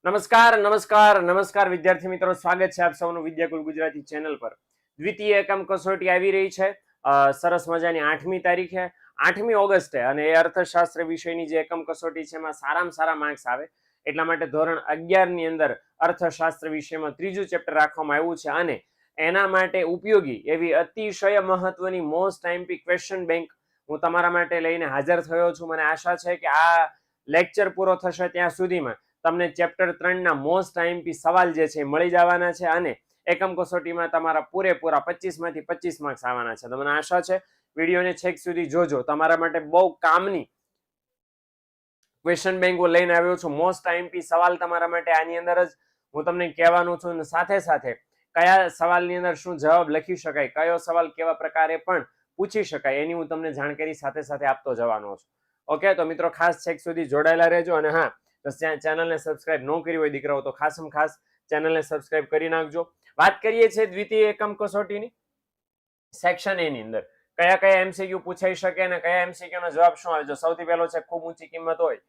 નમસ્કાર નમસ્કાર નમસ્કાર વિદ્યાર્થી મિત્રો, સ્વાગત છે આપ સૌનું વિદ્યાકુલ ગુજરાતી ચેનલ પર. દ્વિતીય એકમ કસોટી આવી રહી છે સરસ મજાની 8મી તારીખે, 8મી ઓગસ્ટે, અને એ અર્થશાસ્ત્ર વિષયની જે એકમ કસોટી છે એમાં સારામાં સારા માર્ક્સ આવે એટલા માટે ધોરણ 11 ની અંદર અર્થશાસ્ત્ર વિષયમાં ત્રીજું ચેપ્ટર રાખવામાં આવ્યું છે અને એના માટે ઉપયોગી એવી અતિશય મહત્વની મોસ્ટ આઈએમપી ક્વેશ્ચન બેંક હું તમારા માટે લઈને હાજર થયો છું. મને આશા છે કે આ લેક્ચર પૂરો થશે ત્યાં સુધીમાં તમને ચેપ્ટર 3 ના મોસ્ટ આઈએમપી સવાલ જે છે મળી જવાના છે અને એકમ કસોટીમાં તમારા પૂરેપૂરા 25 માંથી 25 માર્ક્સ આવવાના છે. તો મને આશા છે વિડીયોને છેક સુધી જોજો. તમારા માટે બહુ કામની ક્વેશ્ચન બેંક લઈને આવ્યો છું. મોસ્ટ આઈએમપી સવાલ તમારા માટે આની અંદર જ હું તમને કહેવાનું છું, સાથે સાથે કયા સવાલની અંદર શું જવાબ લખી શકાય, કયો સવાલ કેવા પ્રકારે પણ પૂછી શકાય એની હું તમને જાણકારી સાથે સાથે આપતો જવાનો છું. ઓકે, તો મિત્રો ખાસ છેક સુધી જોડાયેલા રહેજો. અને હા, તો ચેનલને સબસ્ક્રાઇબ ન કરી હોય દીકરાઓ તો ખાસ ચેનલને સબસ્ક્રાઇબ કરી નાખજો. વાત કરીએ છીએ દ્વિતીય એકમ કસોટીની સેક્શન એ ની અંદર કયા કયા એમસીક્યુ પૂછાઈ શકે અને કયા એમસીક્યુ નો જવાબ શું આવે. જો સૌથી પહેલો છે ખૂબ ઊંચી કિંમત હોય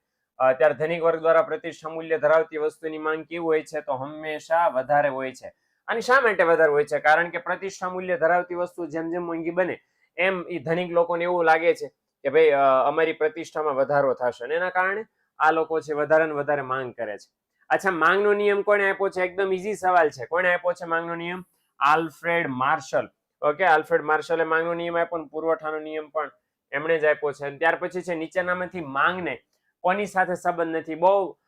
ત્યારે ધનિક વર્ગ દ્વારા પ્રતિષ્ઠા મૂલ્ય ધરાવતી વસ્તુની માંગ કેવી હોય છે? તો હંમેશા વધારે હોય છે. અને શા માટે વધારે હોય છે? કારણ કે પ્રતિષ્ઠા મૂલ્ય ધરાવતી વસ્તુ જેમ જેમ મોંઘી બને એમ એ ધનિક લોકોને એવું લાગે છે કે ભાઈ અમારી પ્રતિષ્ઠામાં વધારો થશે અને એના કારણે આ લોકો છે વધારે ને વધારે માંગ કરે છે. અચ્છા, માંગનો નિયમ કોણે આપ્યો છે? એકદમ ઈઝી સવાલ છે. કોણે આપ્યો છે માંગનો નિયમ? Alfred Marshall. ઓકે, આલ્ફ્રેડ માર્શલે માંગનો નિયમ આપ્યો અને પુરવઠાનો નિયમ પણ એમણે જ આપ્યો છે. અને ત્યાર પછી છે નીચેનામાંથી માંગને કોની સાથે સંબંધ નથી. બહુ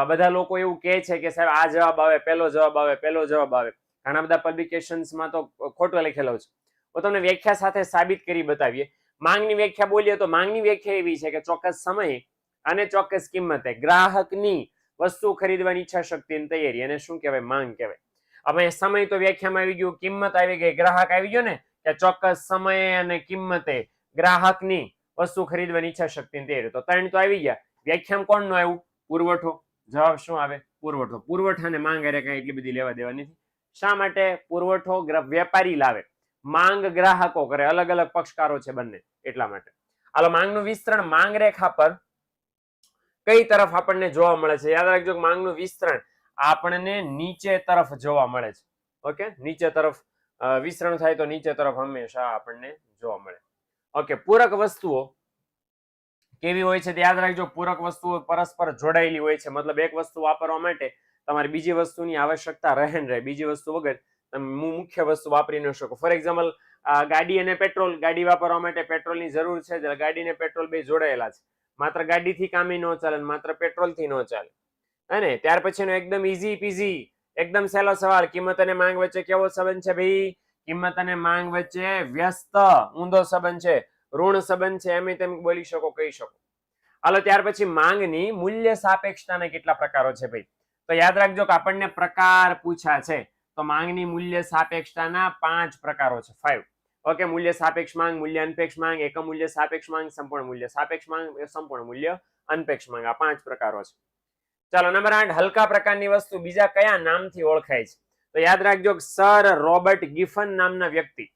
બધા લોકો એવું કહે છે કે સાહેબ આ જવાબ આવે, પહેલો જવાબ આવે, પહેલો જવાબ આવે. ઘણા બધા પબ્લિકેશન્સમાં તો ખોટો લખેલો છે. તો તમને વ્યાખ્યા સાથે સાબિત કરી બતાવીએ. માંગની વ્યાખ્યા બોલીએ તો માંગની વ્યાખ્યા એવી છે કે ચોક્કસ સમયે અને ચોક્કસ કિંમતે ગ્રાહકની વસ્તુ ખરીદવાની ઈચ્છા શક્તિની તૈયારી, અને શું કહેવાય? માંગ કહેવાય. હવે સમય તો વ્યાખ્યામાં આવી ગયું, કિંમત આવી ગઈ, ગ્રાહક આવી ગયો ને કે ચોક્કસ સમયે અને કિંમતે ગ્રાહકની વસ્તુ ખરીદવાની ઈચ્છા શક્તિની તૈયારી. તો ત્રણ તો આવી ગયા. વ્યાખ્યામાં કોણ નું આવ્યું? પુરવઠો. જવાબ શું આવે? પુરવઠો. પુરવઠાને માંગ અરે કઈ એટલી બધી લેવા દેવા નથી. શા માટે? પુરવઠો વેપારી લાવે, માંગ ગ્રાહકો કરે, અલગ અલગ પક્ષકારો છે બંને, એટલા માટે. હાલો, માંગનું વિસ્તરણ માંગ રેખા પર કઈ તરફ આપણને જોવા મળે છે? યાદ રાખજો, માંગનું વિસ્તરણ આપણને નીચે તરફ જોવા મળે છે. ઓકે, નીચે તરફ વિસ્તરણ થાય તો નીચે તરફ હંમેશા આપણને જોવા મળે. ઓકે, પૂરક વસ્તુઓ કેવી હોય છે? યાદ રાખજો, પૂરક વસ્તુઓ પરસ્પર જોડાયેલી હોય છે. મતલબ એક વસ્તુ વાપરવા માટે તમારે બીજી વસ્તુની આવશ્યકતા રહે ને રહે. બીજી વસ્તુ વગર તમે મુખ્ય વસ્તુ વાપરી ન શકો. ફોર એક્ઝામ્પલ, ગાડી અને પેટ્રોલ. ગાડી વાપરવા માટે પેટ્રોલની જરૂર છે, ગાડી ને પેટ્રોલ બે જોડાયેલા છે. માત્ર ગાડીથી કામ ન ચાલે, માત્ર પેટ્રોલથી ન ચાલે. અને ત્યાર પછીનો એકદમ ઈઝી પીઝી એકદમ સહેલો સવાલ, કિંમત અને માંગ વચ્ચે કેવો સંબંધ છે? ભાઈ, કિંમત અને માંગ વચ્ચે વ્યસ્ત ઊંધો સંબંધ છે, ઋણ સંબંધ છે. એમ તેમ બોલી શકો, કહી શકો. હાલો, ત્યાર પછી માંગની મૂલ્ય સાપેક્ષતાના કેટલા પ્રકારો છે ભાઈ? તો યાદ રાખજો કે આપણને પ્રકાર પૂછ્યા છે તો માંગની મૂલ્ય સાપેક્ષતાના 5 પ્રકારો છે. 5. ઓકે, મૂલ્ય સાપેક્ષ માંગ, મૂલ્ય અનપેક્ષ માંગ, એકમ મૂલ્ય સાપેક્ષ માંગ, સંપૂર્ણ મૂલ્ય સાપેક્ષ માંગ, સંપૂર્ણ મૂલ્ય અનપેક્ષ માંગ. આ 5 પ્રકારો છે. ચાલો, નંબર 8, હલકા પ્રકારની વસ્તુ બીજા કયા નામથી ઓળખાય છે? તો યાદ રાખજો, સર રોબર્ટ ગિફન નામના વ્યક્તિ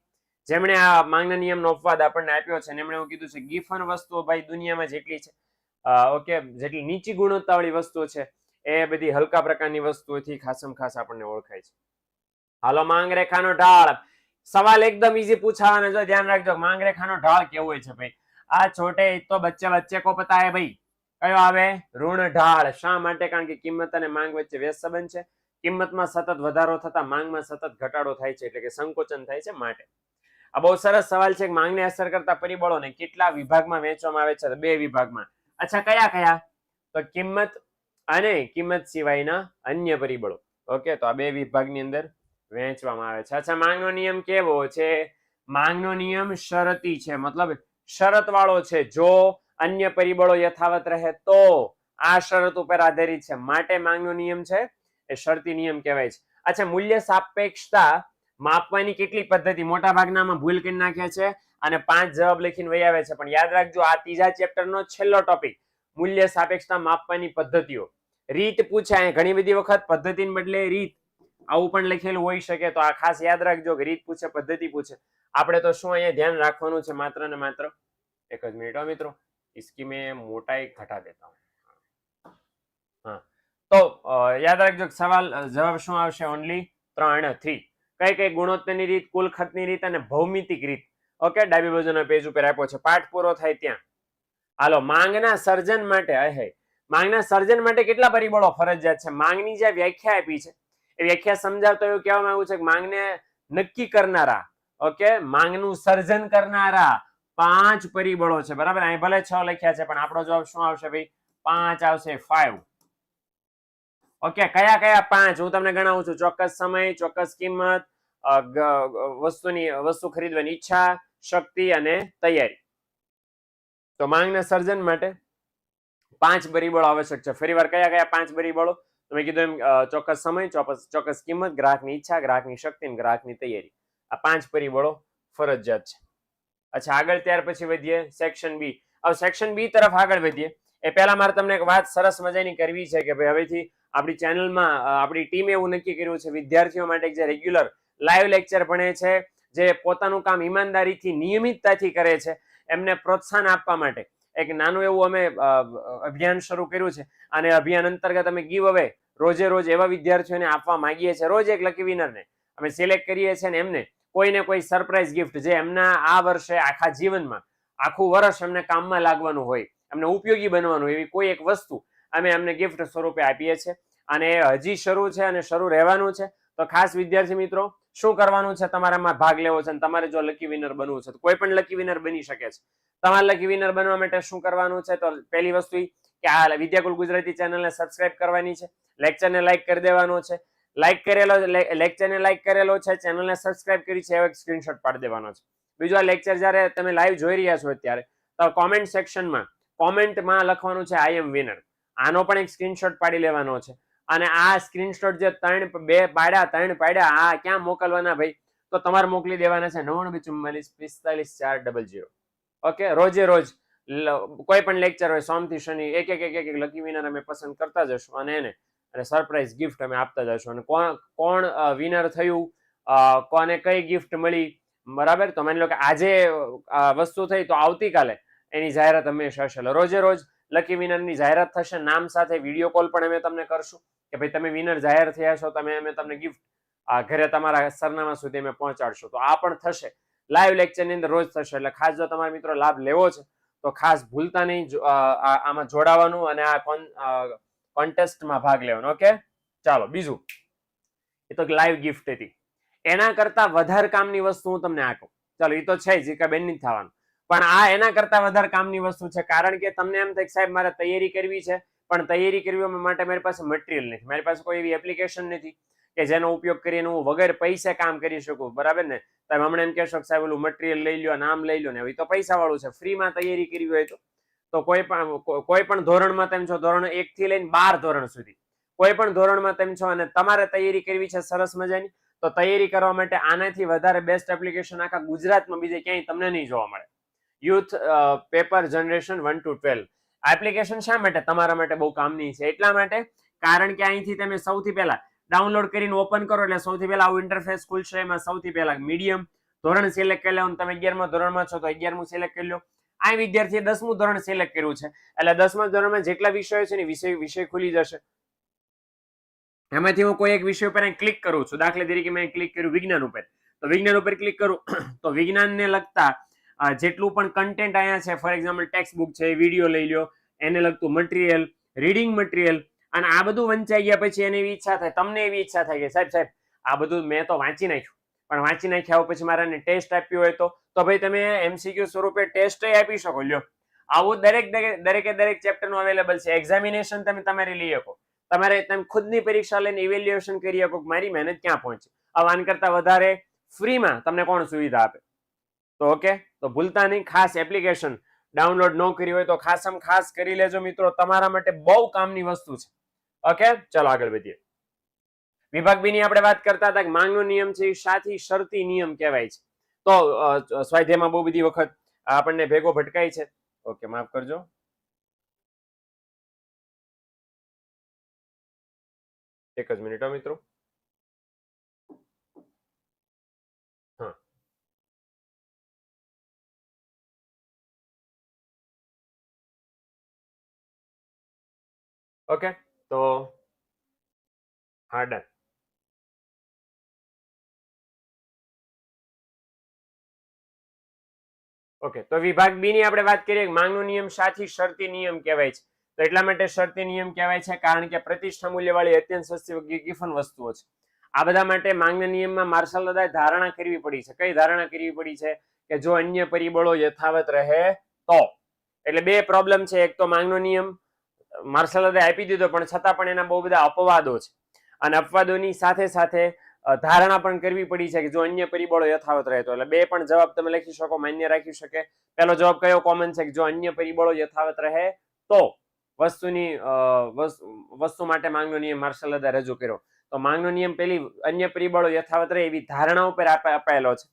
જેમણે આ માંગના નિયમનો અપવાદ આપણને આપ્યો છે, એમણે એવું કીધું છે ગિફન વસ્તુઓ ભાઈ દુનિયામાં જેટલી છે, ઓકે, જેટલી નીચી ગુણવત્તાવાળી વસ્તુઓ છે એ બધી હલકા પ્રકારની વસ્તુઓથી ખાસમ ખાસ આપણને ઓળખાય છે. હાલો, માંગ રેખાનો ઢાળ. સવાલ એકદમ ઈઝી પૂછાવાનો, જો ધ્યાન રાખજો. માંગ રેખાનો ઢાળ કેવો હોય છે ભાઈ? આ છોટે તો બચ્ચે બચ્ચે કો પતા હે ભાઈ. કયો આવે? ઋણ ઢાળ. શા માટે? કારણ કે કિંમત અને માંગ વચ્ચે વ્યસ્ત સંબંધ છે. કિંમતમાં સતત વધારો થતા માંગમાં સતત ઘટાડો થાય છે, એટલે કે સંકોચન થાય છે માટે. આ બહુ સરસ સવાલ છે. માંગને અસર કરતા પરિબળોને કેટલા વિભાગમાં વહેંચવામાં આવે છે? 2 વિભાગમાં. અચ્છા, કયા કયા? તો કિંમત અને કિંમત સિવાયના અન્ય પરિબળો. ઓકે, તો આ 2 વિભાગની અંદર વહેંચવામાં આવે છે. અચ્છા, માંગનો નિયમ કેવો છે? માંગનો નિયમ શરતી છે, મતલબ શરત વાળો છે. જો અન્ય પરિબળો યથાવત રહે તો આ શરત ઉપર આધારિત છે, માટે માંગનો નિયમ છે એ શરતી નિયમ કહેવાય છે. અચ્છા, મૂલ્ય સાપેક્ષતા માપવાની કેટલી પદ્ધતિ? મોટા ભાગનામાં ભૂલ કરી નાખ્યા છે અને 5 જવાબ લખીને વહી આવે છે. પણ યાદ રાખજો, આ ત્રીજા ચેપ્ટરનો છેલ્લો ટોપિક, મૂલ્ય સાપેક્ષતા માપવાની પદ્ધતિઓ. રીત પૂછાય ઘણી બધી વખત, પદ્ધતિને બદલે રીત આવું પણ લખેલું હોઈ શકે. તો આ ખાસ યાદ રાખજો કે રીત પૂછે, પદ્ધતિ પૂછે. આપણે તો શું અહીંયા ધ્યાન રાખવાનું છે? માત્ર ને માત્ર એક જ મિનિટ મિત્રો, इसकी मैं मोटाई घटा देता हूँ. हाँ, તો યાદ રાખજો સવાલ જવાબ શું આવશે? ઓનલી 3 થી. કઈ કઈ ગુણોત્તરની રીત, કુલ ખર્ચની રીત અને ભૌમિતિક રીત. ઓકે, ડાબી બાજુના પેજ ઉપર આપ્યો છે. પાઠ પૂરો થાય ત્યાં. હાલો, માંગના સર્જન માટે માંગના સર્જન માટે કેટલા પરિબળો ફરજિયાત છે? માંગની જે વ્યાખ્યા આપી છે એ વ્યાખ્યા સમજાવતો એવું કહેવામાં આવ્યું છે કે માંગને નક્કી કરનારા, ઓકે, માંગનું સર્જન કરનારા 5 પરિબળો છે. બરાબર, અહીં ભલે 6 લખ્યા છે પણ આપણો જવાબ શું આવશે ભાઈ? 5 આવશે. 5. ઓકે, કયા કયા 5 હું તમને ગણાવું છું. ચોક્કસ સમય, ચોક્કસ કિંમત, વસ્તુ ખરીદવાની ઈચ્છા, શક્તિ અને તૈયારી. તો માંગના સર્જન માટે 5 પરિબળો આવશ્યક છે. ફરીવાર કયા કયા 5 પરિબળો? તમે કીધું એમ ચોક્કસ સમય, ચોક્કસ કિંમત, ગ્રાહકની ઈચ્છા, ગ્રાહકની શક્તિ અને ગ્રાહકની તૈયારી. આ 5 પરિબળો ફરજિયાત છે. અચ્છા, આગળ ત્યાર પછી વધીએ સેક્શન બી. હવે સેક્શન બી તરફ આગળ વધીએ એ પહેલા મારે તમને એક વાત સરસ મજાની કરવી છે કે ભાઈ હવેથી આપણી ચેનલમાં આપણી ટીમે એવું નક્કી કર્યું છે વિદ્યાર્થીઓ માટે જે રેગ્યુલર લાઈવ લેક્ચર ભણે છે, જે પોતાનું કામ ઈમાનદારીથી નિયમિતતાથી કરે છે, એમને પ્રોત્સાહન આપવા માટે એક નાનું એવું અમે અભિયાન શરૂ કર્યું છે. અને અભિયાન અંતર્ગત અમે ગીવ અવે રોજે રોજ એવા વિદ્યાર્થીઓને આપવા માંગીએ છીએ. રોજ એક લકી વિનરને અમે સિલેક્ટ કરીએ છીએ અને એમને કોઈને કોઈ સરપ્રાઈઝ ગિફ્ટ જે એમના આ વર્ષે આખા જીવનમાં આખું વર્ષ એમને કામમાં લાગવાનું હોય, એમને ઉપયોગી બનવાનું હોય એવી કોઈ એક વસ્તુ અમે એમને ગિફ્ટ સ્વરૂપે આપીએ છીએ. અને હજી શરૂ છે અને શરૂ રહેવાનું છે. તો ખાસ વિદ્યાર્થી મિત્રો શું કરવાનું છે? તમારામાં ભાગ લેવો છે અને તમારે જો લકી વિનર બનવું છે તો કોઈ પણ લકી વિનર બની શકે છે. તમારે લકી વિનર બનવા માટે શું કરવાનું છે? તો પહેલી વસ્તુ કે આ વિદ્યાકુલ ગુજરાતી ચેનલને સબસ્ક્રાઇબ કરવાની છે, લેક્ચરને લાઈક કરી દેવાનો છે. લાઈક કરેલો લેક્ચરને લાઈક કરેલો છે, ચેનલને સબસ્ક્રાઇબ કરી છે, એવો એક સ્ક્રીનશોટ પાડી દેવાનો છે. બીજું, આ લેક્ચર જ્યારે તમે લાઈવ જોઈ રહ્યા છો અત્યારે તો કોમેન્ટ સેક્શનમાં કોમેન્ટમાં લખવાનું છે આઈ એમ વિનર. આનો પણ એક સ્ક્રીનશોટ પાડી લેવાનો છે. અને આ સ્ક્રીનશોટ જે 3 પાડ્યા આ ક્યાં મોકલવાના ભાઈ? તો તમારે મોકલી દેવાના છે 994445 400. ઓકે, રોજે રોજ કોઈ પણ લેક્ચર હોય સોમથી શનિ એક લકી વિનર અમે પસંદ કરતા જશું અને એને અને સરપ્રાઈઝ ગિફ્ટ અમે આપતા જશું. અને કોણ વિનર થયું, કોને કઈ ગિફ્ટ મળી, બરાબર, તો માની લો કે આજે વસ્તુ થઈ તો આવતીકાલે એની જાહેરાત હંમેશા હશે. રોજે રોજ લકી વિનરની જાહેરાત થશે, નામ સાથે વિડીયો કોલ પણ અમે તમને કરશું કે ભાઈ તમે વિનર જાહેર થયા છો, અમે તમને ગિફ્ટ ઘરે તમારા સરનામા સુધી અમે પહોંચાડશું. તો આ પણ થશે લાઈવ લેક્ચરની અંદર રોજ થશે. એટલે ખાસ જો તમારા મિત્રો લાભ લેવો છે તો ખાસ ભૂલતા નહીં આમાં જોડાવાનું અને આ કોન્ટેસ્ટમાં ભાગ લેવાનો. ઓકે, ચાલો બીજું એ તો લાઈવ ગિફ્ટ હતી. એના કરતા વધારે કામની વસ્તુ હું તમને આપું. ચાલો, એ તો છે જીકાબેન ની થવાનું, પણ આ એના કરતા વધારે કામની વસ્તુ છે. કારણ કે તમને એમ થાય સાહેબ મારે તૈયારી કરવી છે પણ તૈયારી કરવી માટે મારી પાસે મટીરિયલ નથી, મારી પાસે કોઈ એવી એપ્લિકેશન નથી કે જેનો ઉપયોગ કરીને હું વગર પૈસે કામ કરી શકું. બરાબર ને? તમે હમણાં એમ કહેશો કે સાહેબ ઓલું મટીરિયલ લઈ લો, નામ લઈ લો ને, એ તો પૈસા વાળું છે. ફ્રીમાં તૈયારી કરવી હોય તો કોઈ પણ ધોરણમાં તેમ છો, ધોરણ 1 થી લઈને 12 ધોરણ સુધી કોઈ પણ ધોરણમાં તેમ છો અને તમારે તૈયારી કરવી છે સરસ મજાની, તો તૈયારી કરવા માટે આનાથી વધારે બેસ્ટ એપ્લિકેશન આખા ગુજરાતમાં બીજે ક્યાંય તમને નહીં જોવા મળે. Youth paper generation 1 to 12 application શા માટે તમારા માટે બહુ કામની છે? એટલા માટે કારણ કે અહીંથી તમે સૌથી પહેલા ડાઉનલોડ કરીને ઓપન કરો એટલે સૌથી પહેલા આવું ઇન્ટરફેસ ખુલશે. એમાં સૌથી પહેલા મીડિયમ ધોરણ સિલેક્ટ કરી લેવાનું. તમે 11મા ધોરણમાં છો તો 11મું સિલેક્ટ કરી લો. આ વિદ્યાર્થીએ 10મું ધોરણ સિલેક્ટ કર્યું છે એટલે 10મા ધોરણમાં જેટલા વિષયો છે ને વિષય ખુલી જશે. એમાંથી હું કોઈ એક વિષય ઉપર ક્લિક કરું છું. દાખલા તરીકે મેં ક્લિક કર્યું વિજ્ઞાન ઉપર, તો વિજ્ઞાન ઉપર ક્લિક કરું તો વિજ્ઞાનને લગતા જેટલું પણ કન્ટેન્ટ અહીંયા છે, ફોર એક્ઝામ્પલ ટેક્સ્ટ બુક છે, વિડીયો લઈ લો, એને લગતું મટીરિયલ, રીડિંગ મટીરિયલ, અને આ બધું વંચાઈ ગયા પછી એને એવી ઈચ્છા થાય, તમને એવી ઈચ્છા થાય કે સાહેબ આ બધું મેં તો વાંચી નાખ્યું, પણ વાંચી નાખ્યા પછી મારે ટેસ્ટ આપ્યો હોય તો ભાઈ તમે એમસીક્યુ સ્વરૂપે ટેસ્ટ આપી શકો. લ્યો, આવું દરેક ચેપ્ટરનું અવેલેબલ છે. એક્ઝામિનેશન તમે તમારી લઈ શકો, તમારે તમે ખુદની પરીક્ષા લઈને ઇવેલ્યુએશન કરી શકો કે મારી મહેનત ક્યાં પહોંચી. આન કરતા વધારે ફ્રીમાં તમને કોણ સુવિધા આપે? તો ઓકે, તો ભૂલતા નહીં ખાસ એપ્લિકેશન ડાઉનલોડ ન કરી હોય તો ખાસ કરી લેજો મિત્રો, તમારા માટે બહુ કામની વસ્તુ છે. ઓકે, ચલો આગળ વધીએ. વિભાગ બી ની આપણે વાત કરતા હતા કે માંગનો નિયમ છે એ સાથી શરતી નિયમ કહેવાય છે. તો સ્વાધ્યાયમાં બહુ બધી વખત આપણને ભેગો ભટકાય છે. ઓકે, માફ કરજો. એક જ મિનિટ મિત્રો. હા, ઓકે, તો હા, ડન. ઓકે, તો વિભાગ બી ની આપણે વાત કરીએ. માંગનો નિયમ સાથી શરતી નિયમ કહેવાય છે. તો એટલા માટે શરતી નિયમ કહેવાય છે કારણ કે પ્રતિષ્ઠા મૂલ્યવાળી અત્યંત સસ્તી ગિફન વસ્તુઓ છે. આ બધા માટે માંગના નિયમમાં માર્શલ દાદાએ ધારણા કરવી પડી છે. કઈ ધારણા કરવી પડી છે? કે જો અન્ય પરિબળો યથાવત રહે તો. એટલે બે પ્રોબ્લેમ છે. એક તો માંગનો નિયમ માર્શલ દાદાએ આપી દીધો, પણ છતાં પણ એના બહુ બધા અપવાદો છે. અને અપવાદોની સાથે સાથે ધારણા પણ કરવી પડી છે કે જો અન્ય પરિબળો યથાવત રહે તો. એટલે બે પણ જવાબ તમે લખી શકો, માન્ય રાખી શકે. પહેલો જવાબ કયો કોમન છે? કે જો અન્ય પરિબળો યથાવત રહે તો વસ્તુની વસ્તુ માટે માંગનો નિયમ માર્શલ દાદાએ રજૂ કર્યો. તો માંગનો નિયમ પેલી અન્ય પરિબળો યથાવત રહે એવી ધારણા ઉપર અપાયેલો છે.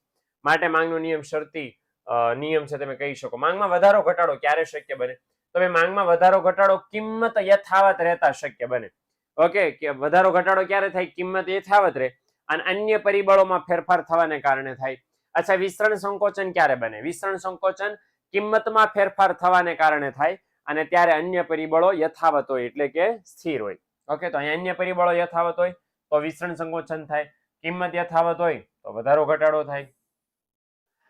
માટે માંગનો નિયમ શરતી નિયમ છે, તમે કહી શકો. માંગમાં વધારો ઘટાડો ક્યારે શક્ય બને? તો માંગમાં વધારો ઘટાડો કિંમત યથાવત રહેતા શક્ય બને. ઓકે, કે વધારો ઘટાડો ક્યારે થાય? કિંમત યથાવત રહે અને અન્ય પરિબળોમાં ફેરફાર થવાને કારણે થાય. અચ્છા, વિસ્તરણ સંકોચન ક્યારે બને? વિસ્તરણ સંકોચન કિંમતમાં ફેરફાર થવાને કારણે થાય અને ત્યારે અન્ય પરિબળો યથાવત હોય એટલે કે સ્થિર હોય. ઓકે, તો અહીંયા અન્ય પરિબળો યથાવત હોય તો વિસ્તરણ સંકોચન થાય. કિંમત યથાવત હોય તો વધારો ઘટાડો થાય.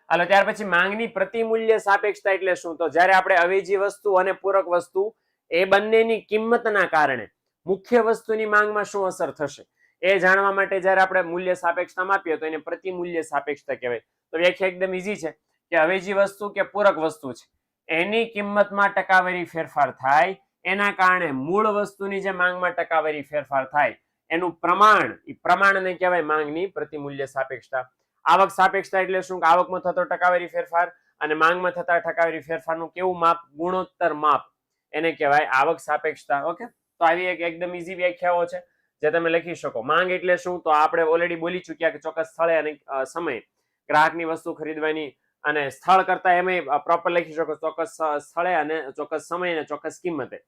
હાલો, ત્યાર પછી માંગની પ્રતિમૂલ્ય સાપેક્ષતા એટલે શું? તો જ્યારે આપણે અવેજી વસ્તુ અને પૂરક વસ્તુ એ બંનેની કિંમતના કારણે મુખ્ય વસ્તુની માંગમાં શું અસર થશે એ જાણવા માટે જ્યારે આપણે મૂલ્ય સાપેક્ષતા માપીએ તો એને પ્રતિમૂલ્ય સાપેક્ષતા કહેવાય. તો વ્યાખ્યા એકદમ ઈઝી છે કે અવેજી વસ્તુ કે પૂરક વસ્તુ છે એની કિંમતમાં ટકાવારી ફેરફાર થાય, એના કારણે મૂળ વસ્તુની જે માંગમાં ટકાવારી ફેરફાર થાય એનું પ્રમાણ, એ પ્રમાણને કહેવાય માંગની પ્રતિમૂલ્ય સાપેક્ષતા. આવક સાપેક્ષતા એટલે શું? કે આવકમાં થતો ટકાવારી ફેરફાર અને માંગમાં થતા ટકાવારી ફેરફારનું કેવું માપ? ગુણોત્તર માપ. એને કહેવાય આવક સાપેક્ષતા. ઓકે, તો આવી એક એકદમ ઈઝી વ્યાખ્યાઓ છે જે તમે લખી શકો. માંગ એટલે શું? તો આપણે ઓલરેડી બોલી ચૂક્યા કે ચોક્કસ સ્થળે અને સમયે ગ્રાહકની વસ્તુ ખરીદવાની, અને સ્થળ કરતા એમાં પ્રોપર લખી શકો ચોક્કસ સ્થળે અને ચોક્કસ સમયે અને ચોક્કસ કિંમતે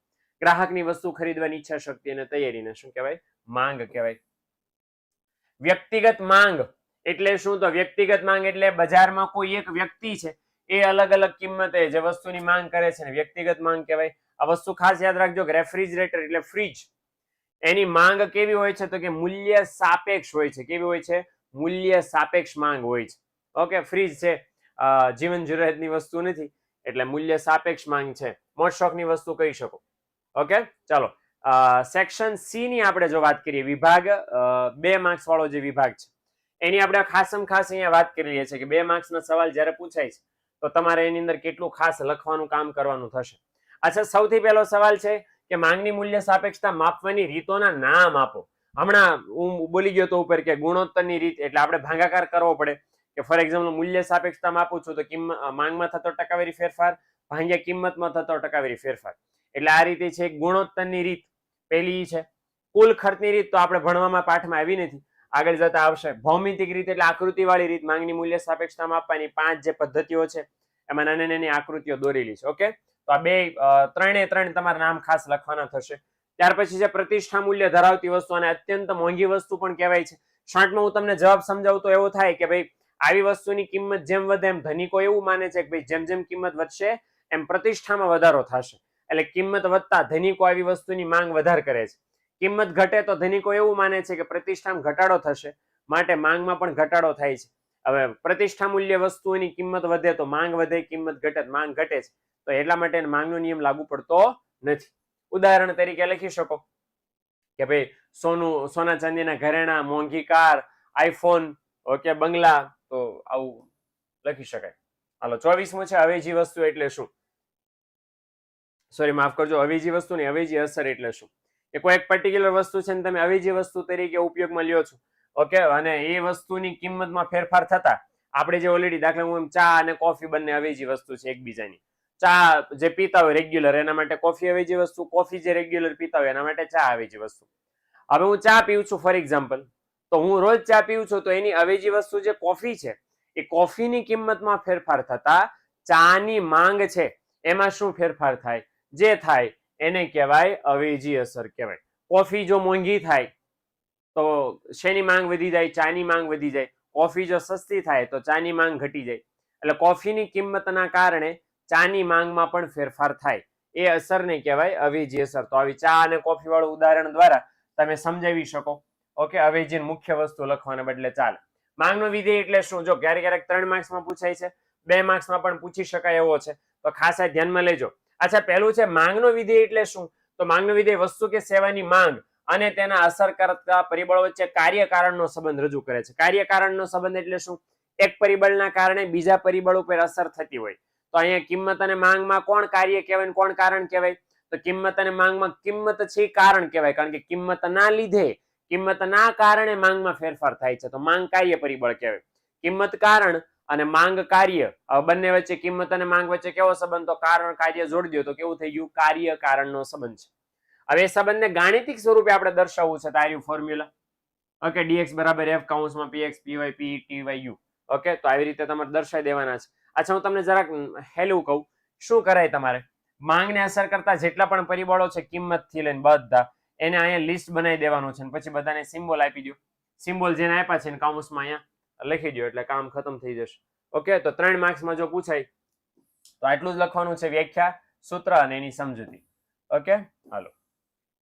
ગ્રાહકની વસ્તુ ખરીદવાની ઈચ્છા શક્તિ અને તૈયારીને શું કહેવાય? માંગ કહેવાય. વ્યક્તિગત માંગ એટલે શું? તો વ્યક્તિગત માંગ એટલે બજારમાં કોઈ એક વ્યક્તિ છે એ અલગ અલગ કિંમતે જે વસ્તુની માંગ કરે છે ને વ્યક્તિગત માંગ કહેવાય. આ વસ્તુ ખાસ યાદ રાખજો કે રેફ્રિજરેટર એટલે ફ્રીજ, એની માંગ કેવી હોય છે? તો કે મૂલ્ય સાપેક્ષ હોય છે. કેવી હોય છે? મૂલ્ય સાપેક્ષ માંગ હોય છે. ઓકે, ફ્રીજ છે જીવન જરૂરિયાતની વસ્તુ નથી એટલે મૂલ્ય સાપેક્ષ માંગ છે. મોટશોખની વસ્તુ કહી શકો. ઓકે, ચાલો સેક્શન સી ની આપણે જો વાત કરીએ, વિભાગ 2 માર્ક્સ વાળો જે વિભાગ છે એની આપણે ખાસમ ખાસ અહીંયા વાત કરી રહ્યા છીએ કે 2 માર્ક્સના સવાલ જ્યારે પૂછાય છે તો તમારે એની અંદર કેટલું ખાસ લખવાનું કામ કરવાનું થશે. અચ્છા, સૌથી પહેલો સવાલ છે કે માંગની મૂલ્ય સાપેક્ષતા માપવાની રીતોના નામ આપો. હમણાં હું બોલી ગયો તો ઉપર કે ગુણોત્તરની રીત એટલે આપણે ભાગાકાર કરવો પડે કે ફોર એક્ઝામ્પલ મૂલ્ય સાપેક્ષતા માપું છું તો માંગમાં થતો ટકાવારી ફેરફાર ભાગ્યા કિંમતમાં થતો ટકાવારી ફેરફાર. એટલે આ રીતે છે ગુણોત્તરની રીત. પહેલી છે કુલ ખર્ચની રીત, તો આપણે ભણવામાં પાઠમાં આવી નથી, આગળ જતા આવશે. ભૌમિતિક રીત એટલે આકૃતિવાળી રીત, માંગની મૂલ્ય સાપેક્ષતા માપવાની 5 જે પદ્ધતિઓ છે એમાં નાની નાની આકૃતિઓ દોરેલી છે. ઓકે, તો આ બે ત્રણે ત્રણ તમારા નામ ખાસ લખવાના થશે. ત્યાર પછી છે પ્રતિષ્ઠા મૂલ્ય ધરાવતી વસ્તુ, અને અત્યંત મોંઘી વસ્તુ પણ કહેવાય છે. શોર્ટમાં હું તમને જવાબ સમજાવું તો એવો થાય કે ભાઈ આવી વસ્તુની કિંમત જેમ વધે એમ ધનિકો એવું માને છે કે ભાઈ જેમ જેમ કિંમત વધશે એમ પ્રતિષ્ઠામાં વધારો થશે. એટલે કિંમત વધતા ધનિકો આવી વસ્તુની માંગ વધારે કરે છે. કિંમત ઘટે તો ધનિકો એવું માને છે કે પ્રતિષ્ઠામાં ઘટાડો થશે માટે માંગમાં પણ ઘટાડો થાય છે. હવે પ્રતિષ્ઠા મૂલ્ય વસ્તુઓની કિંમત વધે તો માંગ વધે, કિંમત ઘટે માંગ ઘટે છે. તો એટલા માટે માંગનો નિયમ લાગુ પડતો નથી. ઉદાહરણ તરીકે લખી શકો કે ભાઈ સોના ચાંદીના ઘરેણા, મોંઘી કાર, આઈફોન, ઓકે, બંગલા, તો આવું લખી શકાય. હાલો, 24મું છે અવેજી વસ્તુ એટલે શું? સોરી, માફ કરજો, અવેજી વસ્તુ નહીં, અવેજી અસર એટલે શું? કે કોઈ એક પર્ટિક્યુલર વસ્તુ છે ને તમે અવેજી વસ્તુ તરીકે ઉપયોગમાં લ્યો છો, ઓકે, અને એ વસ્તુની કિંમતમાં ફેરફાર થતા આપણે જે ઓલરેડી દાખલા ચા અને કોફી બંને અવેજી વસ્તુ છે એકબીજાની. ચા જે પીતા હોય રેગ્યુલર એના માટે કોફી અવેજી વસ્તુ, કોફી જે રેગ્યુલર પીતા હોય એના માટે ચા અવેજી વસ્તુ. હવે હું ચા પીઉં છું ફોર એક્ઝામ્પલ, તો હું રોજ ચા પીઉં છું તો એની અવેજી વસ્તુ જે કોફી છે એ કોફીની કિંમતમાં ફેરફાર થતા ચાની માંગ છે એમાં શું ફેરફાર થાય? જે થાય એને કહેવાય અવેજી અસર કહેવાય. કોફી જો મોંઘી થાય તો શેની માંગ વધી જાય? ચાની માંગ વધી જાય. કોફી જો સસ્તી થાય તો ચાની માંગ ઘટી જાય. એટલે કોફીની કિંમતના કારણે ચાની માંગમાં પણ ફેરફાર થાય. એ અસરને કહેવાય અવેજી અસર. તો આવી ચા અને કોફી વાળું ઉદાહરણ દ્વારા તમે સમજાવી શકો. ઓકે, અવેજી મુખ્ય વસ્તુ લખવાને બદલે ચાલે. માંગનો વિધેય એટલે શું? જો ક્યારેક 3 માર્ક્સમાં પૂછાય છે, 2 માર્ક્સમાં પણ પૂછી શકાય એવો છે, તો ખાસ આ ધ્યાનમાં લેજો. અચ્છા, પહેલું છે માંગનો વિધેય એટલે શું? તો માંગનો વિધેય વસ્તુ કે સેવાની માંગ અને તેના અસર કરતા પરિબળો વચ્ચે કાર્ય-કારણનો સંબંધ રજૂ કરે છે. કાર્ય-કારણનો સંબંધ એટલે શું? એક પરિબળના કારણે બીજા પરિબળ ઉપર અસર થતી હોય. તો અહીંયા કિંમત અને માંગમાં કોણ કાર્ય કહેવાય, કોણ કારણ કહેવાય? તો કિંમત અને માંગમાં કિંમત છે કારણ કહેવાય, કારણ કે કિંમતના લીધે, કિંમતના કારણે માંગમાં ફેરફાર થાય છે, તો માંગ કાર્ય પરિબળ કહેવાય. કિંમત કારણ અને માંગ કાર્ય, બંને વચ્ચે કિંમત અને માંગ વચ્ચે કેવો સંબંધ? તો કારણ કાર્ય જોડી દો તો કેવું થઈ ગયું? કાર્ય કારણનો સંબંધ છે. હવે એ સંબંધને ગાણિતિક સ્વરૂપે આપણે દર્શાવવું છે, તો આ ફોર્મ્યુલા. ઓકે, dx બરાબર f કૌંસમાં px py p ty u. Okay, તો આવી રીતે તમારે દર્શાવી દેવાના છે. અચ્છા, હું તમને જરાક હેલું કહું, શું કરાય તમારે? માંગને અસર કરતા જેટલા પણ પરિબળો છે કિંમત થી લઈને બધા, એને અહીંયા લિસ્ટ બનાવી દેવાનું છે, પછી બધાને સિમ્બોલ આપી દો. સિમ્બોલ જેને આપ્યા છે કૌંસમાં અહીંયા લખી દો, એટલે કામ ખતમ થઈ જશે. ઓકે, તો 3 માર્ક્સમાં જો પૂછાય તો આટલું જ લખવાનું છે, વ્યાખ્યા, સૂત્ર અને એની સમજૂતી. ઓકે, હાલો.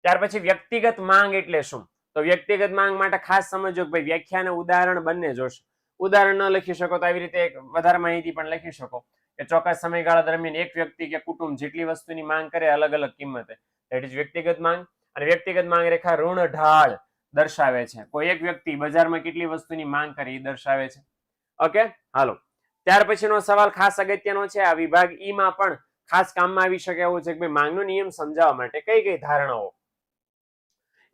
ત્યાર પછી વ્યક્તિગત માંગ એટલે શું? તો વ્યક્તિગત માંગ માટે ખાસ સમજો કે ભાઈ વ્યાખ્યા અને ઉદાહરણ બંને જોશે. ઉદાહરણ ન લખી શકો તો આવી રીતે વધારે માહિતી પણ લખી શકો કે ચોક્કસ સમયગાળા દરમિયાન એક વ્યક્તિ કે કુટુંબ જેટલી વસ્તુની માંગ કરે અલગ અલગ કિંમતે, ધેટ ઇઝ વ્યક્તિગત માંગ. અને વ્યક્તિગત માંગ રેખા ઋણ ઢાળ દર્શાવે છે, કોઈ એક વ્યક્તિ બજારમાં કેટલી વસ્તુની માંગ કરે એ દર્શાવે છે. ઓકે, હાલો. ત્યાર પછીનો સવાલ ખાસ અગત્યનો છે, આ વિભાગ ઈ માં પણ ખાસ કામમાં આવી શકે એવું છે કે ભાઈ માંગનો નિયમ સમજાવવા માટે કઈ કઈ ધારણાઓ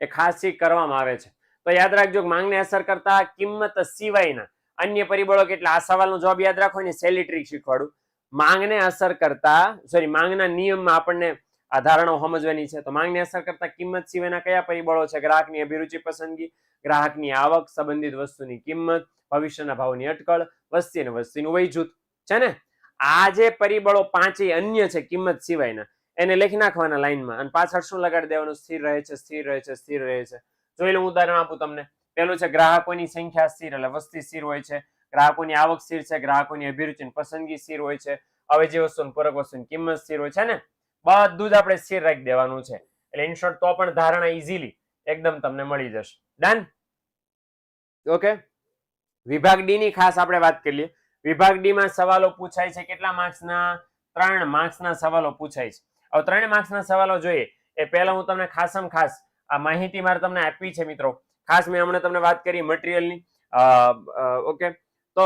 એ ખાસ કરવામાં આવે છે. તો યાદ રાખજો, માંગને અસર કરતા કિંમત સિવાયના અન્ય પરિબળો કેટલા? આ સવાલનો જવાબ યાદ રાખો ને, સેલી ટ્રીક શીખવાડું. માંગને અસર કરતા, માંગના નિયમમાં આપણને આ ધારણાઓ સમજવાની છે. તો માંગને અસર કરતા કિંમત સિવાયના કયા પરિબળો છે? ગ્રાહકની અભિરુચિ, પસંદગી, ગ્રાહકની આવક, સંબંધિત વસ્તુની કિંમત, ભવિષ્યના ભાવની અટકળ, વસ્તી અને વસ્તીનું વય જૂથ છે ને. આ જે પરિબળો પાંચેય અન્ય છે કિંમત સિવાયના, એને લખી નાખવાના લાઈનમાં, અને પાછળ શું લગાડી દેવાનું? સ્થિર રહે છે, સ્થિર રહે છે, સ્થિર રહે છે. જોઈ લો, ઉદાહરણ આપું તમને. પેલું છે ગ્રાહકોની સંખ્યા સ્થિર, એટલે વસ્તી સ્થિર હોય છે. ગ્રાહકોની આવક સ્થિર છે, ગ્રાહકોની અભિરુચિ પસંદગી સ્થિર હોય છે. હવે જે વસ્તુ પૂરક વસ્તુની કિંમત સ્થિર હોય છે ને, બધું જ આપણે સ્થિર રાખી દેવાનું છે. એટલે ઇન શોર્ટ તો પણ ધારણા ઇઝીલી એકદમ તમને મળી જશે. ડન? ઓકે, વિભાગ ડી ની ખાસ આપણે વાત કરી લઈએ. વિભાગ ડી માં સવાલો પૂછાય છે, કેટલા માર્ક્સના? 3 માર્ક્સના સવાલો પૂછાય છે. હવે 3 માર્ક્સના સવાલો જોઈએ એ પહેલા હું તમને ખાસમ ખાસ આ માહિતી મારે તમને આપી છે મિત્રો. ખાસ મેં હમણાં તમને વાત કરી મટીરિયલની. ઓકે, તો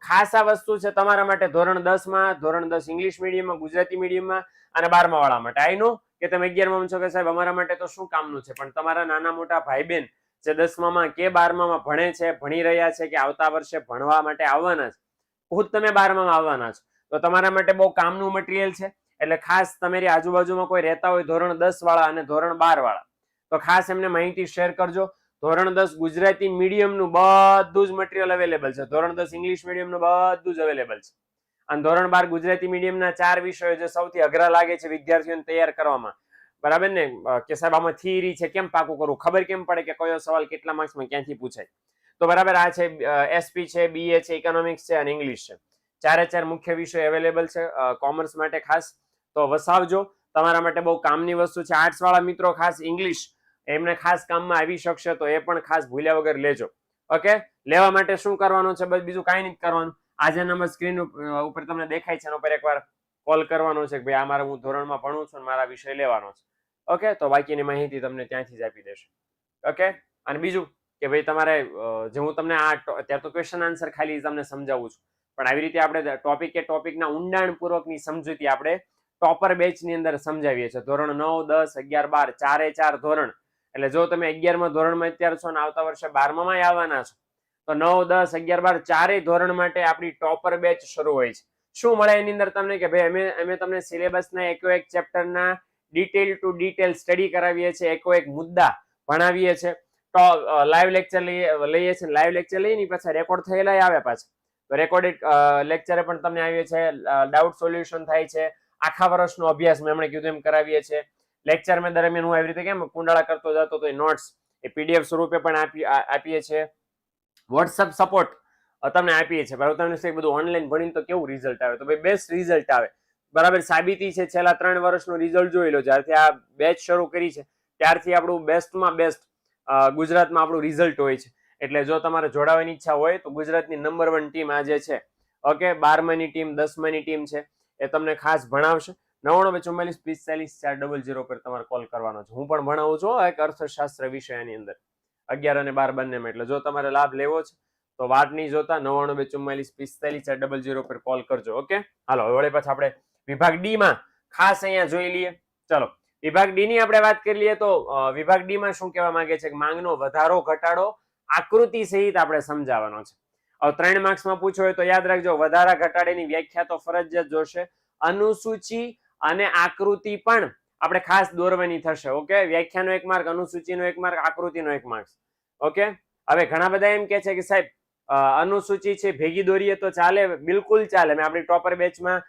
ખાસ આ વસ્તુ છે તમારા માટે ધોરણ 10 માં, ધોરણ 10 ઇંગ્લિશ મીડિયમમાં, ગુજરાતી મીડિયમમાં અને 12મા વાળા માટે. આઈ નો કે તમે 11માં છો કે સાહેબ અમારા માટે તો શું કામનું છે, પણ તમારા નાના મોટા ભાઈ બહેન જે 10માં કે 12માં ભણે છે, ભણી રહ્યા છે કે આવતા વર્ષે ભણવા માટે આવવાના છે, ખુદ તમે 12માં આવવાના છો, તો તમારા માટે બહુ કામનું મટીરિયલ છે. એટલે ખાસ તમારી આજુબાજુમાં કોઈ રહેતા હોય ધોરણ 10 વાળા અને ધોરણ 12 વાળા, તો ખાસ એમને માહિતી શેર કરજો. ધોરણ 10 ગુજરાતી મીડિયમનું બધું જ મટીરિયલ અવેલેબલ છે. ધોરણ 10 ઇંગ્લિશ મીડિયમનું બધું જ અવેલેબલ છે. અને ધોરણ 12 ગુજરાતી મીડિયમના 4 વિષયો જે સૌથી અઘરા લાગે છે વિદ્યાર્થીઓને તૈયાર કરવામાં, બરાબર ને, કે સાહેબ આમાં થિયરી છે, કેમ પાકું કરવું, ખબર કેમ પડે કે કયો સવાલ કેટલા માર્ક્સમાં ક્યાંથી પૂછાય? તો બરાબર, આ છે એસપી છે, બીએ છે, ઇકોનોમિક્સ છે અને ઇંગ્લિશ છે. 4 મુખ્ય વિષય અવેલેબલ છે કોમર્સ માટે. ખાસ તો વસાવજો, તમારા માટે બહુ કામની વસ્તુ છે. આર્ટ્સ વાળા મિત્રો ખાસ ઇંગ્લિશ એમને ખાસ કામમાં આવી શકશે, તો એ પણ ખાસ ભૂલ્યા વગર લેજો. ઓકે, લેવા માટે શું કરવાનું છે? બસ બીજું કાંઈ નથી કરવાનું. આજે નંબર સ્ક્રીન ઉપર તમને દેખાય છે, એના ઉપર એકવાર કોલ કરવાનો છે કે ભાઈ આ મારા હું ધોરણમાં ભણું છું અને મારા વિષય લેવાનો છે. ઓકે, તો બાકીની માહિતી તમને ત્યાંથી જ આપી દેશે. ઓકે, અને બીજું કે ભાઈ તમારે જે હું તમને આ ત્યાં તો ક્વેશ્ચન આન્સર ખાલી તમને સમજાવું છું, પણ આવી રીતે આપણે ટોપિકના ઊંડાણપૂર્વકની સમજૂતી આપણે ટોપર બેચની અંદર સમજાવીએ છીએ. ધોરણ 9, 10, 11, 12 4 ધોરણ. એટલે જો તમે 11મા ધોરણમાં અત્યારે છો અને આવતા વર્ષે 12માં આવવાના છો, તો 9, 10, 11, 12 ચારેય ધોરણ માટે આપણી ટોપર બેચ શરૂ હોય છે. શું મળે એની અંદર તમને કે ભાઈ અમે તમને સિલેબસના એક ચેપ્ટરના ડિટેલ ટુ ડિટેલ સ્ટડી કરાવીએ છીએ, એક મુદ્દા ભણાવીએ છીએ, તો લાઈવ લેક્ચર લઈએ છીએ. લાઈવ લેક્ચર લઈએ ને પાછા રેકોર્ડ થયેલા આવે પાછા, તો રેકોર્ડેડ લેક્ચરે પણ તમને આવીએ છીએ. ડાઉટ સોલ્યુશન થાય છે. આખા વર્ષનો અભ્યાસ મેં હમણાં કીધું એમ કરાવીએ છીએ. લેક્ચર મેં દરમિયાન હું આવી રીતે કેમ કુંડાળા કરતો જતો તો એ નોટ્સ એ પીડીએફ સ્વરૂપે પણ આપીએ છીએ. વોટ્સઅપ સપોર્ટ તમને આપીએ છીએ. બરાબર, તમને બધું ઓનલાઈન ભણીને તો કેવું રિઝલ્ટ આવે? તો ભાઈ બેસ્ટ રિઝલ્ટ આવે. બરાબર, સાબિતી છે છેલ્લા 3 વર્ષનું રિઝલ્ટ જોઈ લો. જ્યારથી આ બેચ શરૂ કરી છે ત્યારથી આપણું બેસ્ટમાં બેસ્ટ ગુજરાતમાં આપણું રિઝલ્ટ હોય છે. એટલે જો તમારે જોડાવાની ઈચ્છા હોય તો ગુજરાતની નંબર 1 ટીમ આજે છે, ઓકે, 12માની ટીમ, 10માની ટીમ છે, એ તમને ખાસ ભણાવશે. 9944454000 પર તમારે કોલ કરવાનો છે. હું પણ ભણાવું છું એક અર્થશાસ્ત્ર વિષયની અંદર 11 અને 12 બંનેમાં. એટલે જો તમારે લાભ લેવો છે તો વાત નહીં જોતા 9944454000 પર કોલ કરજો. ઓકે, હાલો હવે પાછા આપણે વિભાગ ડી માં ખાસ અહીંયા જોઈ લઈએ. ચલો, વિભાગ ડી ની આપણે વાત કરી લઈએ તો વિભાગ ડી માં શું કહેવા માંગે છે કે માંગનો વધારો ઘટાડો આકૃતિ સહિત આપણે સમજાવવાનો છે. હવે 3 માર્ક્સમાં પૂછો હોય તો યાદ રાખજો, વધારા ઘટાડાની વ્યાખ્યા તો ફરજિયાત જોશે, અનુસૂચિ અને આકૃતિ પણ આપણે ખાસ દોરવાની થશે. ઓકે, વ્યાખ્યાનો 1 માર્ક, અનુસૂચિનો 1 માર્ક, આકૃતિનો 1 માર્ક. ઓકે, હવે ઘણા બધા એમ કે છે કે સાહેબ અનુસૂચિ છે ભેગી દોરીએ તો ચાલે. બિલકુલ ચાલે. મેં આપણી ટોપર બેચમાં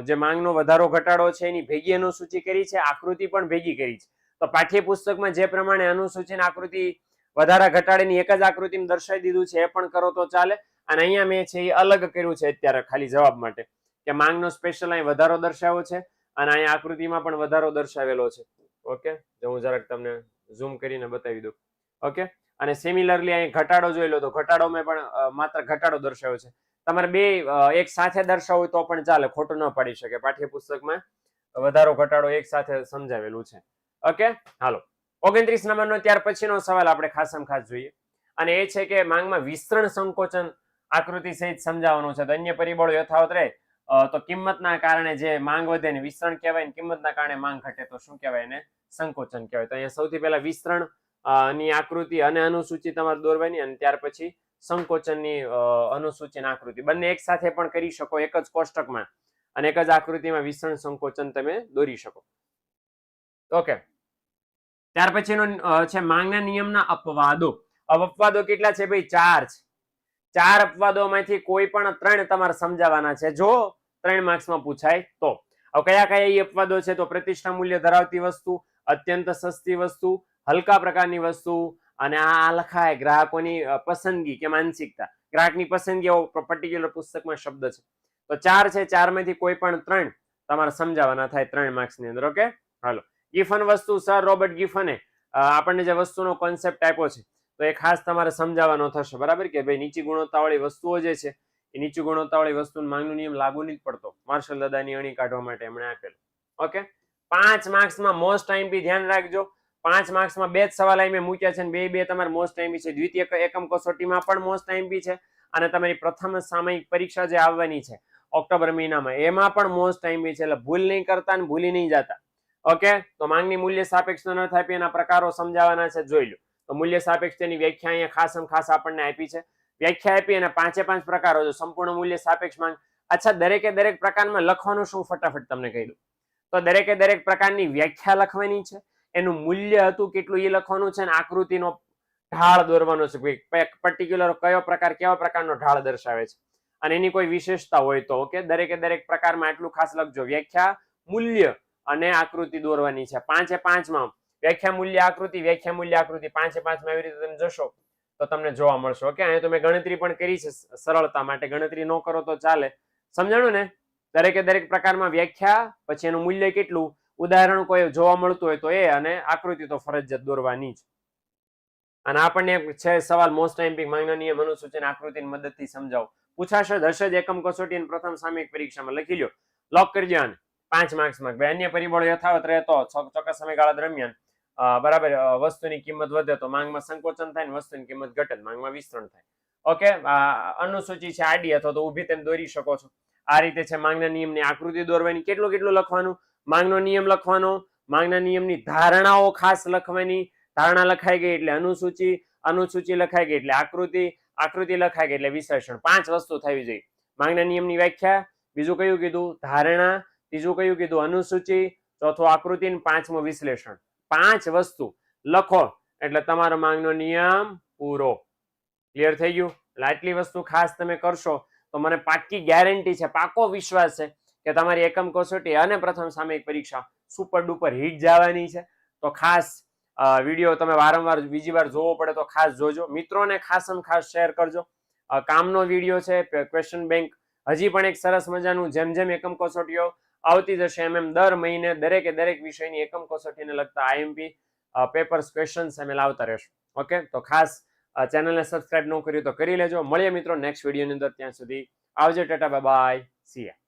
જે માંગનો વધારો ઘટાડો છે એની ભેગી અનુસૂચિ કરી છે, આકૃતિ પણ ભેગી કરી છે. તો પાઠ્યપુસ્તકમાં જે પ્રમાણે અનુસૂચિ આકૃતિ વધારા ઘટાડાની એક જ આકૃતિમાં દર્શાવી દીધું છે એ પણ કરો તો ચાલે. અને અહીંયા મેં છે એ અલગ કર્યું છે અત્યારે ખાલી જવાબ માટે કે માંગનો સ્પેશિયલ અહીં વધારો દર્શાવ્યો છે અને અહીંયા આકૃતિમાં પણ વધારો દર્શાવેલો છે. ઓકે, જો હું જરાક તમને ઝૂમ કરીને બતાવી દઉં. ઓકે, અને સિમિલરલી અહીં ઘટાડો જોઈ લો તો ઘટાડોમાં પણ માત્ર ઘટાડો દર્શાવ્યો છે. તમારે બે એક સાથે દર્શાવવું તો પણ ચાલે, ખોટું ન પાડી શકે. પાઠ્યપુસ્તકમાં વધારો ઘટાડો એક સાથે સમજાવેલું છે. ઓકે, હાલો 29 નંબરનો ત્યાર પછીનો સવાલ આપણે ખાસમાં ખાસ જોઈએ અને એ છે કે માંગમાં વિસ્તરણ સંકોચન આકૃતિ સહિત સમજાવવાનું છે. તો અન્ય પરિબળો યથાવત રહે તો કિંમતના કારણે જે માંગ વધે ને વિસ્તરણ કહેવાય, કિંમતના કારણે માંગ ઘટે તો શું કહેવાય એને? સંકોચન કહેવાય. તો અહીંયા સૌથી પહેલા વિસ્તરણ ની આકૃતિ અને અનુસૂચિ તમારે દોરવાની અને ત્યાર પછી સંકોચનની અનુસૂચિ અને આકૃતિ બંને એક સાથે પણ કરી શકો એક જ કોષ્ટકમાં અને એક જ આકૃતિમાં વિસ્તરણ સંકોચન તમે દોરી શકો. ઓકે, ત્યાર પછીનો છે માંગના નિયમના અપવાદો. અપવાદો કેટલા છે ભાઈ? 4 છે. 4 અપવાદોમાંથી કોઈ પણ 3 તમારે સમજાવવાના છે જો 3 માર્ક્સમાં પૂછાય તો. હવે કયા કયા એ અપવાદો છે? તો પ્રતિષ્ઠા મૂલ્ય ધરાવતી વસ્તુ, અત્યંત સસ્તી વસ્તુ, હલકા પ્રકારની વસ્તુ અને આ લખાય ગ્રાહકોની પસંદગી કે માનસિકતા. ગ્રાહકની પસંદગી પર્ટિક્યુલર પુસ્તકમાં શબ્દ છે. તો 4 છે, 4 માંથી કોઈ પણ 3 તમારે સમજાવવાના થાય 3 માર્ક્સની અંદર. ઓકે, હાલો. ગિફન વસ્તુ, સર રોબર્ટ ગિફને આપણને જે વસ્તુનો કોન્સેપ્ટ આપ્યો છે તો એ ખાસ તમારે સમજાવવાનો થશે. બરાબર કે ભાઈ નીચી ગુણવત્તાવાળી વસ્તુઓ જે છે એ નીચી ગુણવત્તાવાળી વસ્તુનો માંગનો નિયમ લાગુ નહીં પડતો. માર્શલ દાદાની અણી કાઢવા માટે એમણે આપેલું. ઓકે, 5 માર્ક્સમાં મોસ્ટ આઈએમપી ધ્યાન રાખજો. 5 માર્ક્સમાં 2 જ સવાલ અહીં મેં મૂક્યા છે અને બે તમારે મોસ્ટ આઈએમપી છે. દ્વિતીય એકમ કસોટીમાં પણ મોસ્ટ આઈએમપી છે અને તમારી પ્રથમ સામયિક પરીક્ષા જે આવવાની છે ઓક્ટોબર મહિનામાં એમાં પણ મોસ્ટ આઈએમપી છે. એટલે ભૂલ નહીં કરતા ને ભૂલી નહીં જતા. ઓકે, તો માંગની મૂલ્ય સાપેક્ષ ન થાય એના પ્રકારો સમજાવવાના છે, જોઈ લો. તો મૂલ્ય સાપેક્ષ તેની વ્યાખ્યા અહીંયા ખાસ આપણને આપી છે. વ્યાખ્યા આપી અને 5 પ્રકારો જો સંપૂર્ણ મૂલ્ય સાપેક્ષ માંગ. અચ્છા, દરેકે દરેક પ્રકારમાં લખવાનું શું ફટાફટ તમને કહી દઉં. તો દરેકે દરેક પ્રકારની વ્યાખ્યા લખવાની છે, એનું મૂલ્ય હતું કેટલું એ લખવાનું છે અને આકૃતિનો ઢાળ દોરવાનો છે. પર્ટિક્યુલર કયો પ્રકાર કેવા પ્રકારનો ઢાળ દર્શાવે છે અને એની કોઈ વિશેષતા હોય તો. ઓકે, દરેકે દરેક પ્રકારમાં એટલું ખાસ લખજો. વ્યાખ્યા, મૂલ્ય અને આકૃતિ દોરવાની છે. 5માં વ્યાખ્યા મૂલ્ય આકૃતિ, વ્યાખ્યા મૂલ્ય આકૃતિ 5માં એવી રીતે તમે જશો તો તમને જોવા મળશે. ઓકે, અહીંયા તો મેં ગણતરી પણ કરી છે સરળતા માટે. ગણતરી ન કરો તો ચાલે. સમજાણું ને? દરેકે દરેક પ્રકારમાં વ્યાખ્યા પછી એનું મૂલ્ય કેટલું, ઉદાહરણ કોઈ જોવા મળતું હોય તો એ અને આકૃતિ તો ફરજિયાત દોરવાની જ. અને આપણને છે સવાલ મોસ્ટ આઈએમપી માંગના નિયમ અનુસૂચિ આકૃતિની મદદથી સમજાવો. પૂછાશે હશે જ એકમ કસોટી અને પ્રથમ સામયિક પરીક્ષામાં. લખી લો, લોક કરી દો આને 5 માર્ક્સમાં. અન્ય પરિબળો યથાવત રહે તો ચોક્કસ સમયગાળા દરમિયાન બરાબર વસ્તુની કિંમત વધે તો માંગમાં સંકોચન થાય ને વસ્તુની કિંમત ઘટે માંગમાં વિસ્તરણ થાય. ઓકે, અનુસૂચિ છે આડી અથવા તો ઊભી તેમ દોરી શકો છો. આ રીતે છે માંગના નિયમની આકૃતિ દોરવાની. કેટલું લખવાનું? માંગનો નિયમ લખવાનો, માંગના નિયમની ધારણાઓ ખાસ લખવાની. ધારણા લખાઈ ગઈ એટલે અનુસૂચિ, અનુસૂચિ લખાઈ ગઈ એટલે આકૃતિ, આકૃતિ લખાઈ ગઈ એટલે વિશ્લેષણ. 5 વસ્તુ થવી જોઈએ. માંગના નિયમની વ્યાખ્યા, બીજું કયું કીધું? ધારણા, ત્રીજું કયું કીધું? અનુસૂચિ, ચોથું આકૃતિ અને 5મું વિશ્લેષણ. 5 વસ્તુ લખો એટલે તમારો માંગનો નિયમ પૂરો. ક્લિયર થઈ ગયું? એટલે આટલી વસ્તુ ખાસ તમે કરશો તો મને પાક્કી ગેરંટી છે, પાકો વિશ્વાસ છે કે તમારી એકમ કસોટી અને પ્રથમ સામયિક પરીક્ષા સુપર ડુપર હિટ જવાની છે. તો ખાસ વિડીયો તમે વારંવાર બીજી વાર જોવો પડે તો ખાસ જોજો. મિત્રોને ખાસ શેર કરજો. કામનો વિડીયો છે, ક્વેશ્ચન બેંક હજી પણ એક સરસ મજાનું જેમ એકમ કસોટીઓ આવતી જશે એમ દર મહિને દરેકે દરેક વિષયની એકમ કસોટીને લગતા આઈએમપી પેપર્સ ક્વેશ્ચન્સ અમે લાવતા રહેશું. ઓકે, તો ખાસ ચેનલને સબસ્ક્રાઇબ ન કર્યું તો કરી લેજો. મળીએ મિત્રો નેક્સ્ટ વિડીયોની અંદર. ત્યાં સુધી આવજો, ટાટા, બાય બાય, સી યા.